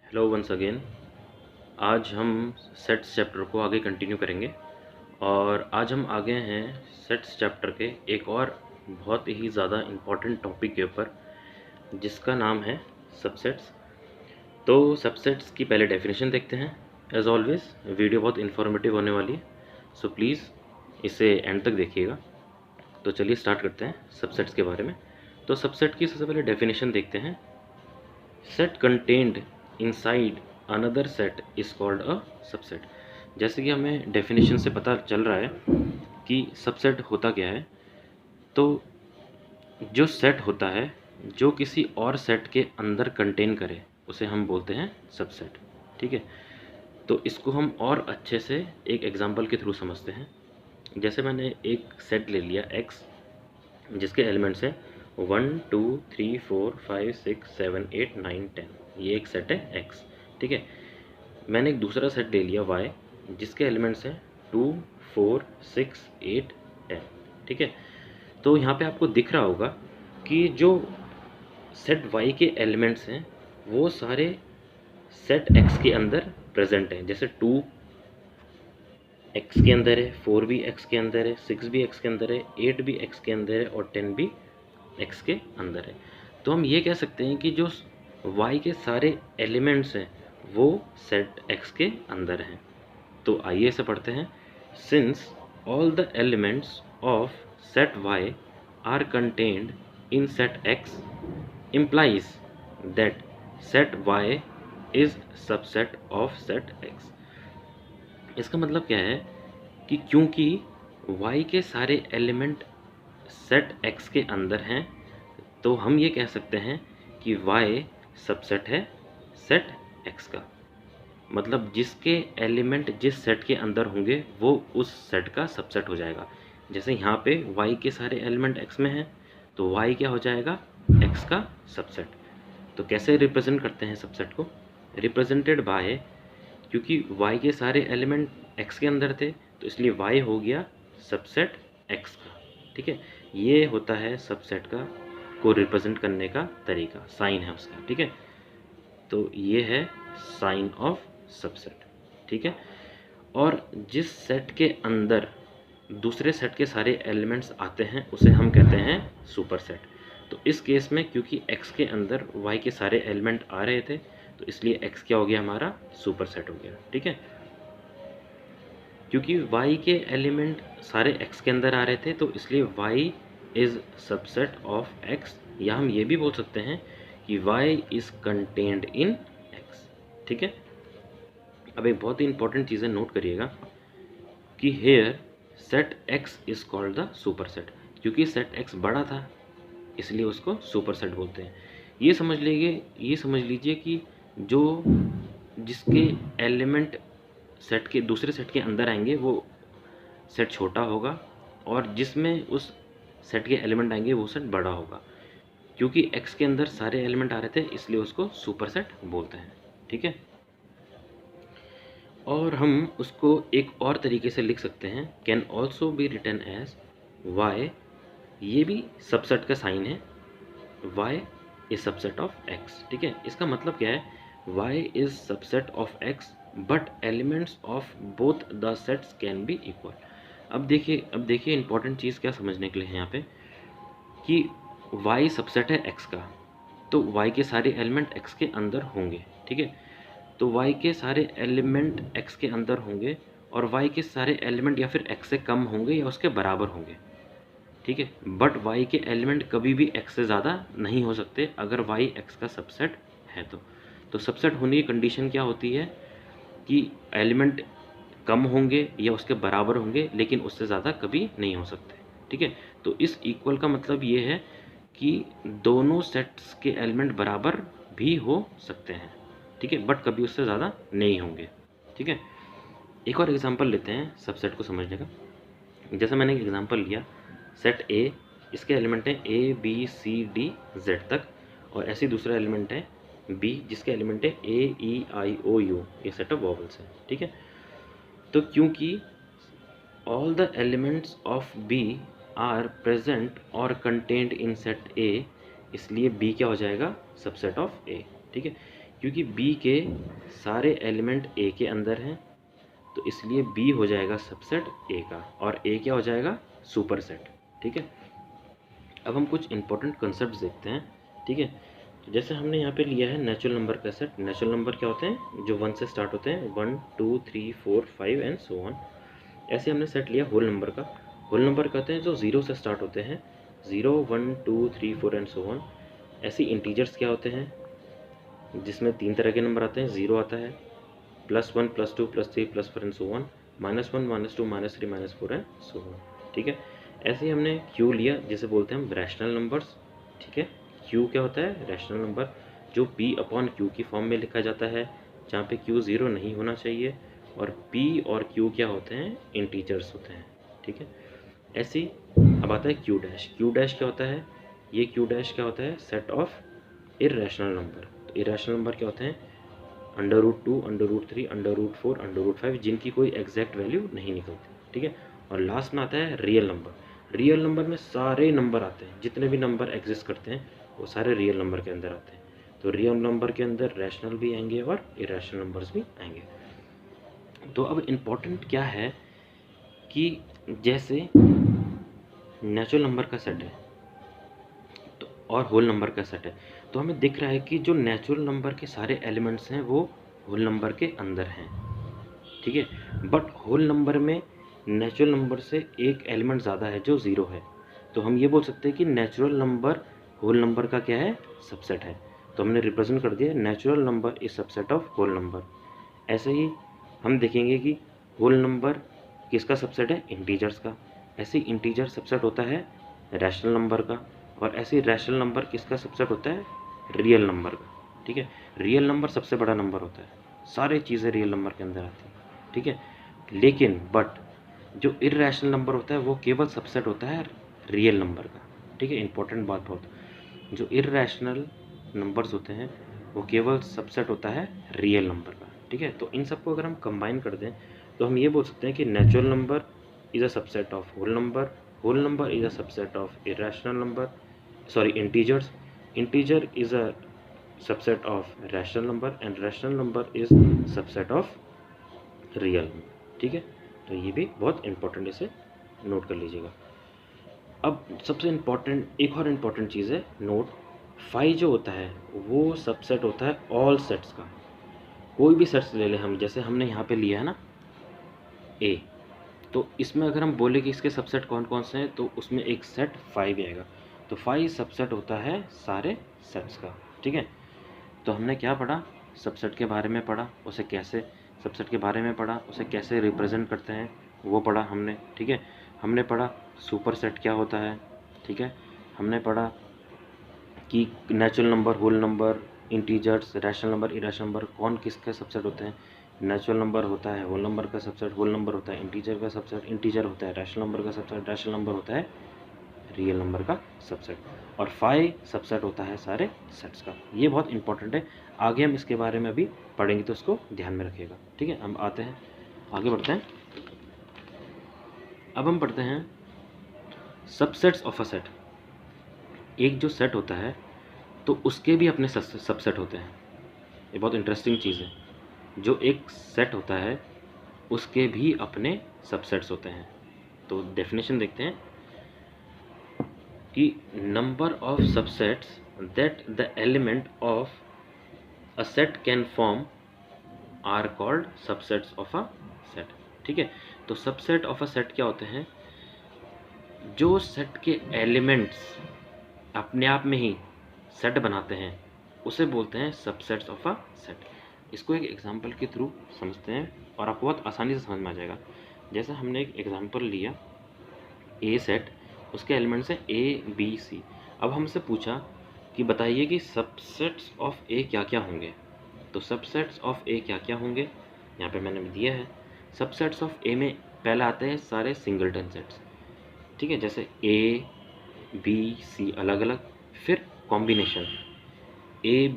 Hello once again. आज हम sets chapter को आगे कंटिन्यू करेंगे और आज हम आगे हैं सेट्स चैप्टर के एक और बहुत ही ज़्यादा इम्पॉर्टेंट टॉपिक के ऊपर जिसका नाम है सबसेट्स। तो सबसेट्स की पहले डेफिनेशन देखते हैं। एज ऑलवेज वीडियो बहुत इन्फॉर्मेटिव होने वाली है, सो प्लीज़ इसे एंड तक देखिएगा। तो चलिए स्टार्ट करते हैं सबसेट्स के बारे में। तो सबसेट की सबसे पहले डेफिनेशन देखते हैं। Set contained inside another set is called a subset. जैसे कि हमें डेफिनेशन से पता चल रहा है कि सबसेट होता क्या है। तो जो सेट होता है जो किसी और सेट के अंदर कंटेन करे उसे हम बोलते हैं सबसेट। ठीक है, तो इसको हम और अच्छे से एक एग्जांपल के थ्रू समझते हैं। जैसे मैंने एक सेट ले लिया एक्स जिसके एलिमेंट्स हैं 1 2 3 4 5 6 7 8 9 10। ये एक सेट है एक्स। ठीक है, मैंने एक दूसरा सेट ले लिया वाई जिसके एलिमेंट्स हैं 2 4 6 8 10। ठीक है, तो यहाँ पे आपको दिख रहा होगा कि जो सेट वाई के एलिमेंट्स हैं वो सारे सेट एक्स के अंदर प्रेजेंट हैं। जैसे 2 एक्स के अंदर है, 4 भी एक्स के अंदर है, 6 भी एक्स के अंदर है, 8 भी एक्स के अंदर है और 10 भी एक्स के अंदर है। तो हम ये कह सकते हैं कि जो y के सारे एलिमेंट्स हैं वो सेट x के अंदर हैं। तो आइए इसे पढ़ते हैं। Since all the elements of set y are contained in set x implies that set y is subset of set x। इसका मतलब क्या है कि क्योंकि y के सारे एलिमेंट सेट x के अंदर हैं तो हम ये कह सकते हैं कि y सबसेट है सेट x का। मतलब जिसके एलिमेंट जिस सेट के अंदर होंगे वो उस सेट का सबसेट हो जाएगा। जैसे यहाँ पे y के सारे एलिमेंट x में हैं तो y क्या हो जाएगा, x का सबसेट। तो कैसे रिप्रेजेंट करते हैं सबसेट को, रिप्रेजेंटेड बाय, क्योंकि y के सारे एलिमेंट x के अंदर थे तो इसलिए y हो गया सबसेट x का। ठीक है, ये होता है सबसेट का को रिप्रेजेंट करने का तरीका, साइन है उसका। ठीक है, तो ये है साइन ऑफ सबसेट। ठीक है, और जिस सेट के अंदर दूसरे सेट के सारे एलिमेंट्स आते हैं उसे हम कहते हैं सुपर सेट। तो इस केस में क्योंकि x के अंदर y के सारे एलिमेंट आ रहे थे तो इसलिए x क्या हो गया, हमारा सुपर सेट हो गया। ठीक है, क्योंकि y के एलिमेंट सारे x के अंदर आ रहे थे तो इसलिए y is subset of x, या हम ये भी बोल सकते हैं कि y is contained in x। ठीक है, अब एक बहुत ही इंपॉर्टेंट चीज़ें नोट करिएगा कि here set x is called the super set. क्योंकि सेट x बड़ा था इसलिए उसको सुपर सेट बोलते हैं। ये समझ लीजिए कि जो जिसके एलिमेंट सेट के दूसरे सेट के अंदर आएंगे वो सेट छोटा होगा और जिसमें उस सेट के एलिमेंट आएंगे वो सेट बड़ा होगा। क्योंकि x के अंदर सारे एलिमेंट आ रहे थे इसलिए उसको सुपर सेट बोलते हैं। ठीक है, और हम उसको एक और तरीके से लिख सकते हैं, can also be written as y। ये भी सबसेट का साइन है, y is subset of x। ठीक है, इसका मतलब क्या है, y is subset of x but elements of both the sets can be equal. अब देखिए इंपॉर्टेंट चीज़ क्या समझने के लिए है यहाँ पे कि y सबसेट है x का, तो y के सारे एलिमेंट x के अंदर होंगे। ठीक है, तो y के सारे एलिमेंट x के अंदर होंगे और y के सारे एलिमेंट या फिर x से कम होंगे या उसके बराबर होंगे। ठीक है, बट y के एलिमेंट कभी भी x से ज़्यादा नहीं हो सकते अगर y x का सबसेट है तो सबसेट होने की कंडीशन क्या होती है कि एलिमेंट कम होंगे या उसके बराबर होंगे लेकिन उससे ज़्यादा कभी नहीं हो सकते। ठीक है, तो इस इक्वल का मतलब ये है कि दोनों सेट्स के एलिमेंट बराबर भी हो सकते हैं। ठीक है, बट कभी उससे ज़्यादा नहीं होंगे। ठीक है, एक और एग्जांपल लेते हैं सबसेट को समझने का। जैसे मैंने एक एग्जांपल लिया, सेट ए, इसके एलिमेंट हैं A B C D Z तक, और ऐसे दूसरा एलिमेंट है बी जिसके एलिमेंट है A E I O U, ये सेट ऑफ वॉवल्स है। ठीक है, तो क्योंकि all the elements of B are present और कंटेंट इन सेट ए इसलिए बी क्या हो जाएगा, सबसेट ऑफ ए। ठीक है, क्योंकि बी के सारे एलिमेंट ए के अंदर हैं, तो इसलिए बी हो जाएगा सबसेट ए का, और ए क्या हो जाएगा, सुपर सेट। ठीक है, अब हम कुछ इंपॉर्टेंट कंसेप्ट देखते हैं। ठीक है, तो जैसे हमने यहाँ पे लिया है नेचुरल नंबर का सेट। नेचुरल नंबर क्या होते हैं, जो 1 से स्टार्ट होते हैं, 1 2 3 4 5 एंड सो ऑन। ऐसे हमने सेट लिया होल नंबर का। होल नंबर कहते हैं जो 0 से स्टार्ट होते हैं, 0 1 2 3 4 एंड सो ऑन। ऐसे इंटीजर्स क्या होते हैं, जिसमें 3 तरह के नंबर आते हैं। 0 आता है, +1 +2 +3 +4 and so on, -1 -2 -3 -4 and so on. ठीक है, ऐसे ही हमने क्यू लिया, जिसे बोलते हैं हम रैशनल नंबर्स। ठीक है, क्यू क्या होता है, रैशनल नंबर, जो P अपॉन क्यू की फॉर्म में लिखा जाता है, जहाँ पे क्यू 0 नहीं होना चाहिए, और P और Q क्या होते हैं, इंटीजर्स होते हैं। ठीक है, ऐसे ही अब आता है क्यू डैश। क्यू डैश क्या होता है, ये क्यू डैश क्या होता है, सेट ऑफ इर्रेशनल नंबर। तो इर्रेशनल नंबर क्या होते हैं, √2 √3 √4 √5, जिनकी कोई एग्जैक्ट वैल्यू नहीं निकलती। ठीक है, और लास्ट में आता है रियल नंबर। रियल नंबर में सारे नंबर आते हैं, जितने भी नंबर एग्जिस्ट करते हैं वो सारे रियल नंबर के अंदर आते हैं। तो रियल नंबर के अंदर रैशनल भी आएंगे और इरेशनल नंबर्स भी आएंगे। तो अब इम्पोर्टेंट क्या है कि जैसे नेचुरल नंबर का सेट है तो और होल नंबर का सेट है, तो हमें दिख रहा है कि जो नेचुरल नंबर के सारे एलिमेंट्स हैं वो होल नंबर के अंदर हैं। ठीक है, बट होल नंबर में नेचुरल नंबर से एक एलिमेंट ज़्यादा है जो 0 है, तो हम ये बोल सकते हैं कि नेचुरल नंबर होल नंबर का क्या है, सबसेट है। तो हमने रिप्रेजेंट कर दिया natural number is subset of whole number. ऐसे ही हम देखेंगे कि होल नंबर किसका सबसेट है, इंटीजर्स का। ऐसे ही इंटीजर सबसेट होता है रैशनल नंबर का, और ऐसे ही रैशनल नंबर किसका सबसेट होता है, रियल नंबर का। ठीक है, रियल नंबर सबसे बड़ा नंबर होता है, सारी चीज़ें रियल नंबर के अंदर आती हैं। ठीक है, लेकिन बट जो इर्रेशनल नंबर होता है वो केवल सबसेट होता है रियल नंबर का। ठीक है, इंपॉर्टेंट बात बहुत, जो इर्रेशनल नंबर्स होते हैं वो केवल सबसेट होता है रियल नंबर का। ठीक है, तो इन सबको अगर हम कंबाइन कर दें तो हम ये बोल सकते हैं कि natural number is a subset of whole number is a subset of irrational number, sorry integers, integer is a subset of rational number, and rational number is subset of real number. ठीक है, तो ये भी बहुत important, इसे note कर लीजिएगा। अब सबसे इम्पॉर्टेंट एक और इम्पॉर्टेंट चीज़ है, नोट, फाई जो होता है वो सबसेट होता है ऑल सेट्स का। कोई भी सेट्स ले लें हम, जैसे हमने यहाँ पे लिया है ना ए, तो इसमें अगर हम बोले कि इसके सबसेट कौन कौन से हैं, तो उसमें एक सेट फाई भी आएगा। तो फाई सबसेट होता है सारे सेट्स का। ठीक है, तो हमने क्या पढ़ा, सबसेट के बारे में पढ़ा, उसे कैसे सबसेट के बारे में पढ़ा, उसे कैसे रिप्रेजेंट करते हैं वो पढ़ा हमने। ठीक है, हमने पढ़ा सुपर सेट क्या होता है। ठीक है, हमने पढ़ा कि natural number, whole number, integers, rational number, irrational number कौन किसके सबसेट होते हैं। नेचुरल नंबर होता है होल नंबर का सबसेट, होल नंबर होता है इंटीजर का सबसेट, इंटीजर होता है रैशनल नंबर का सबसेट, रैशनल नंबर होता है रियल नंबर का सबसेट, और फाई सबसेट होता है सारे सेट्स का। ये बहुत इंपॉर्टेंट है, आगे हम इसके बारे में अभी पढ़ेंगे, तो इसको ध्यान में रखिएगा। ठीक है, हम आते हैं आगे बढ़ते हैं। अब हम पढ़ते हैं सबसेट्स ऑफ अ सेट। एक जो सेट होता है तो उसके भी अपने सबसेट होते हैं। ये बहुत इंटरेस्टिंग चीज़ है, जो एक सेट होता है उसके भी अपने सबसेट्स होते हैं। तो डेफिनेशन देखते हैं कि number of subsets that the element of a set can form are called subsets of a set. ठीक है, तो सबसेट ऑफ अ सेट क्या होते हैं, जो सेट के एलिमेंट्स अपने आप में ही सेट बनाते हैं उसे बोलते हैं सबसेट्स ऑफ अ सेट। इसको एक एग्जांपल के थ्रू समझते हैं और आपको बहुत आसानी से समझ में आ जाएगा। जैसे हमने एक एग्जांपल लिया ए सेट, उसके एलिमेंट्स हैं ए बी सी। अब हमसे पूछा कि बताइए कि सबसेट्स ऑफ ए क्या क्या होंगे। तो सबसेट्स ऑफ ए क्या क्या होंगे, यहाँ पे मैंने दिया है। सबसेट्स ऑफ ए में पहला आते हैं सारे सिंगलटन सेट्स। ठीक है, जैसे ए बी सी अलग अलग, फिर कॉम्बिनेशन ए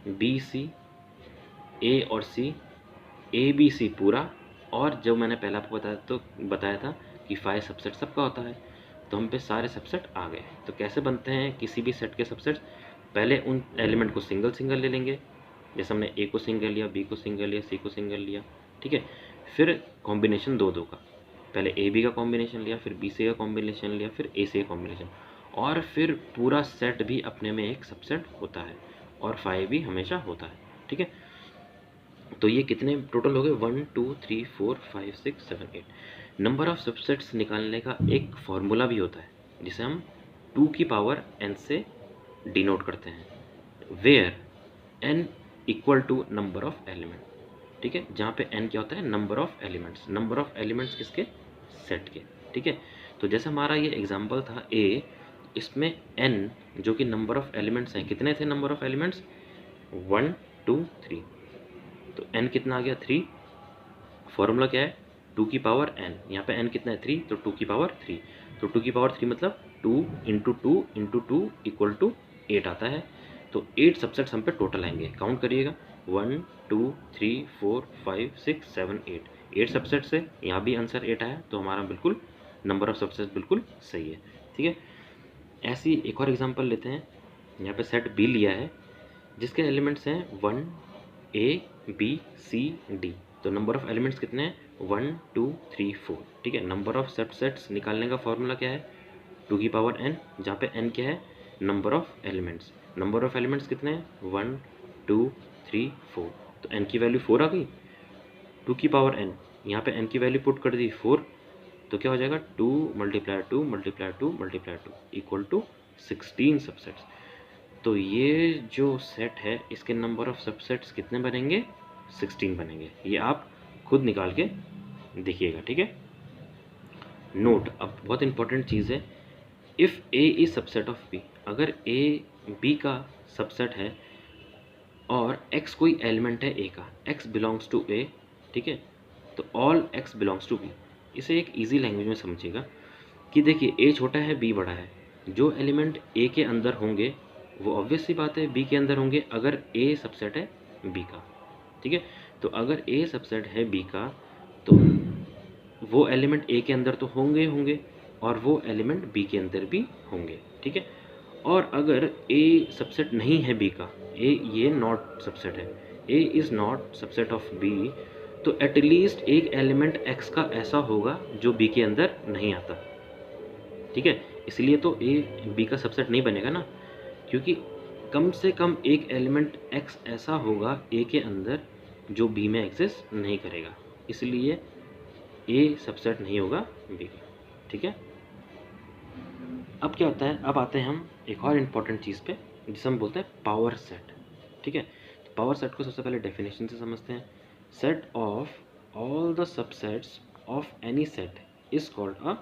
बी सी, ए और सी, ए बी सी पूरा, और जो मैंने पहले आपको बताया था कि फाइव सबसेट सबका होता है, तो हम पे सारे सबसेट आ गए। तो कैसे बनते हैं किसी भी सेट के सबसेट, पहले उन एलिमेंट को सिंगल सिंगल ले लेंगे, जैसे हमने ए को सिंगल लिया, बी को सिंगल लिया, सी को सिंगल लिया, ठीक है। फिर कॉम्बिनेशन दो दो का, पहले ए बी का कॉम्बिनेशन लिया, फिर बी सी का कॉम्बिनेशन लिया, फिर ए सी का कॉम्बिनेशन, और फिर पूरा सेट भी अपने में एक सबसेट होता है और 5 भी हमेशा होता है, ठीक है। तो ये कितने टोटल हो गए, 1 2 3 4 5 6 7 8। नंबर ऑफ सबसेट्स निकालने का एक फॉर्मूला भी होता है जिसे हम 2 की पावर n से डिनोट करते हैं, where n equal to number of element, ठीक है। जहाँ पे n क्या होता है, number of elements, number of elements किसके, सेट के, ठीक है। तो जैसे हमारा ये एग्जांपल था a, इसमें n जो कि नंबर ऑफ एलिमेंट्स हैं, कितने थे नंबर ऑफ एलिमेंट्स, 1 2 3, तो n कितना आ गया 3। फॉर्मूला क्या है, 2 की पावर n, यहाँ पे n कितना है 3, तो 2 की पावर 3, तो 2 की पावर 3 मतलब 2 इंटू 2 इंटू 2 इक्वल टू 8 आता है। तो 8 सबसेट्स हम पे टोटल आएंगे, काउंट करिएगा, 1 2 3 4 5 6 7 8 सबसेट से यहाँ भी आंसर 8 आया, तो हमारा बिल्कुल नंबर ऑफ सबसेट्स बिल्कुल सही है, ठीक है। ऐसी एक और एग्जांपल लेते हैं, यहाँ पे सेट बी लिया है जिसके एलिमेंट्स हैं 1 ए बी सी डी, तो नंबर ऑफ एलिमेंट्स कितने हैं, 1 2 3 4, ठीक है। नंबर ऑफ सबसेट्स निकालने का फॉर्मूला क्या है, 2 की पावर n, जहाँ पे n क्या है, number of elements, number of elements कितने हैं 1 2 3 4, तो n की वैल्यू 4 आ गई, 2 की पावर n, यहाँ पे n की वैल्यू पुट कर दी 4, तो क्या हो जाएगा 2 multiply 2 multiply 2 multiply 2 equal to 16 subsets. तो ये जो सेट है इसके नंबर ऑफ सबसेट्स कितने बनेंगे, 16 बनेंगे, ये आप खुद निकाल के देखिएगा, ठीक है। नोट, अब बहुत इंपॉर्टेंट चीज़ है, if A is subset of B, अगर ए बी का सबसेट है और x कोई एलिमेंट है ए का, x बिलोंग्स टू ए, ठीक है, तो all x belongs to B. इसे एक इजी लैंग्वेज में समझिएगा कि देखिए a छोटा है b बड़ा है, जो एलिमेंट a के अंदर होंगे वो ऑब्वियस सी बात है b के अंदर होंगे अगर a सबसेट है b का, ठीक है। तो अगर a सबसेट है b का तो वो एलिमेंट a के अंदर तो होंगे होंगे और वो एलिमेंट b के अंदर भी होंगे, ठीक है। और अगर a सबसेट नहीं है b का, a ये नॉट सबसेट है, a is not subset of b, तो एटलीस्ट एक एलिमेंट x का ऐसा होगा जो b के अंदर नहीं आता, ठीक है। इसलिए तो a b का सबसेट नहीं बनेगा ना, क्योंकि कम से कम एक एलिमेंट x ऐसा होगा a के अंदर जो b में एग्जिस्ट नहीं करेगा, इसलिए a सबसेट नहीं होगा b का, ठीक है। अब क्या होता है, अब आते हैं हम एक और इम्पॉर्टेंट चीज़ पे जिसे हम बोलते हैं पावर सेट, ठीक है। तो पावर सेट को सबसे पहले डेफिनेशन से समझते हैं, set of all the subsets of any set is called a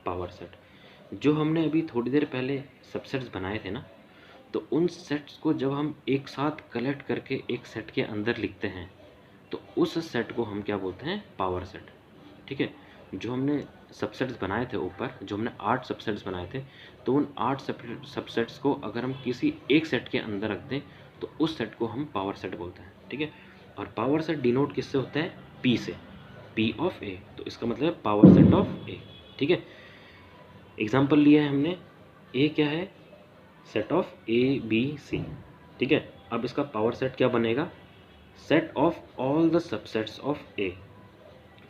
power set. जो हमने अभी थोड़ी देर पहले सबसेट्स बनाए थे ना, तो उन सेट्स को जब हम एक साथ कलेक्ट करके एक सेट के अंदर लिखते हैं तो उस सेट को हम क्या बोलते हैं, पावर सेट, ठीक है। जो हमने सबसेट्स बनाए थे ऊपर, जो हमने 8 सबसेट्स बनाए थे, तो उन 8 सबसेट्स को अगर हम किसी एक सेट के अंदर रख दें तो उस सेट को हम पावर सेट बोलते हैं, ठीक है। और पावर सेट डिनोट किससे होता है, P से, P ऑफ ए, तो इसका मतलब है पावर सेट ऑफ ए, ठीक है। एग्जाम्पल लिया है हमने, ए क्या है, set of A B C, ठीक है। अब इसका पावर सेट क्या बनेगा, set of all the subsets of A.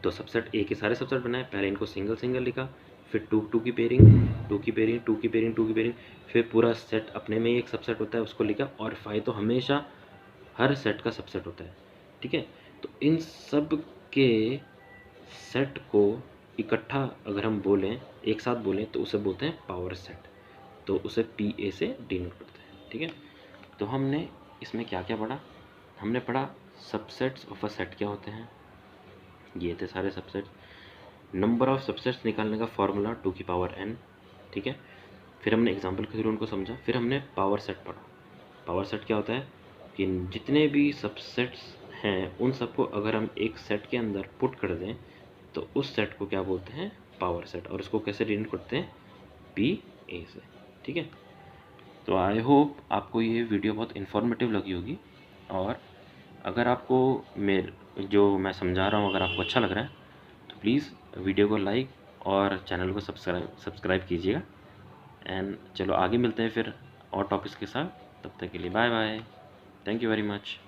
तो सबसेट ए के सारे सबसेट बनाए, पहले इनको सिंगल सिंगल लिखा, फिर टू की पेयरिंग, टू की पेयरिंग, टू की पेयरिंग, टू की पेयरिंग, फिर पूरा सेट अपने में ही एक सबसेट होता है उसको लिखा, और 5 तो हमेशा हर सेट का सबसेट होता है, ठीक है। तो इन सब के सेट को इकट्ठा अगर हम बोलें, एक साथ बोलें, तो उसे बोलते हैं पावर सेट, तो उसे पी ए से डिनोट करते हैं, ठीक है। तो हमने इसमें क्या क्या पढ़ा, हमने पढ़ा सबसेट्स ऑफ अ सेट क्या होते हैं, ये थे सारे सबसेट्स, नंबर ऑफ सबसेट्स निकालने का फॉर्मूला 2 की पावर n, ठीक है। फिर हमने एग्जांपल के थ्रू उनको समझा, फिर हमने पावर सेट पढ़ा। पावर सेट क्या होता है कि जितने भी सबसेट्स हैं उन सबको अगर हम एक सेट के अंदर पुट कर दें तो उस सेट को क्या बोलते हैं, पावर सेट, और उसको कैसे डिनोट करते हैं, पी ए से, ठीक है। तो आई होप आपको ये वीडियो बहुत इन्फॉर्मेटिव लगी होगी, और अगर आपको मेरे जो मैं समझा रहा हूँ अगर आपको अच्छा लग रहा है तो प्लीज़ वीडियो को लाइक और चैनल को सब्सक्राइब कीजिएगा। एंड चलो आगे मिलते हैं फिर और टॉपिक्स के साथ। तब तक के लिए bye bye, thank you very much.